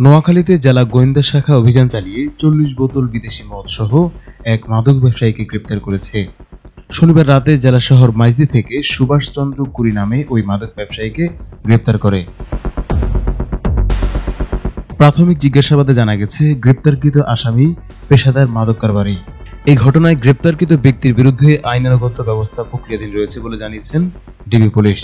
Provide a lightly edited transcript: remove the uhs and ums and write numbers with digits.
নোয়াখালীতে জেলা গোয়েন্দা শাখা অভিযান চালিয়ে ৪০ বোতল বিদেশি মদ সহ এক মাদক ব্যবসায়ীকে গ্রেপ্তার করেছে। শনিবার রাতে জেলা শহর মাইজদী থেকে সুভাষ চন্দ্র কুরি নামে ওই মাদক ব্যবসায়ীকে গ্রেপ্তার করে। প্রাথমিক জিজ্ঞাসাবাদে জানা গেছে, গ্রেপ্তারকৃত আসামি পেশাদার মাদক কারবারি। এই ঘটনায় গ্রেপ্তারকৃত ব্যক্তির বিরুদ্ধে আইনানুগত ব্যবস্থা প্রক্রিয়াধীন রয়েছে বলে জানিয়েছেন ডিবি পুলিশ।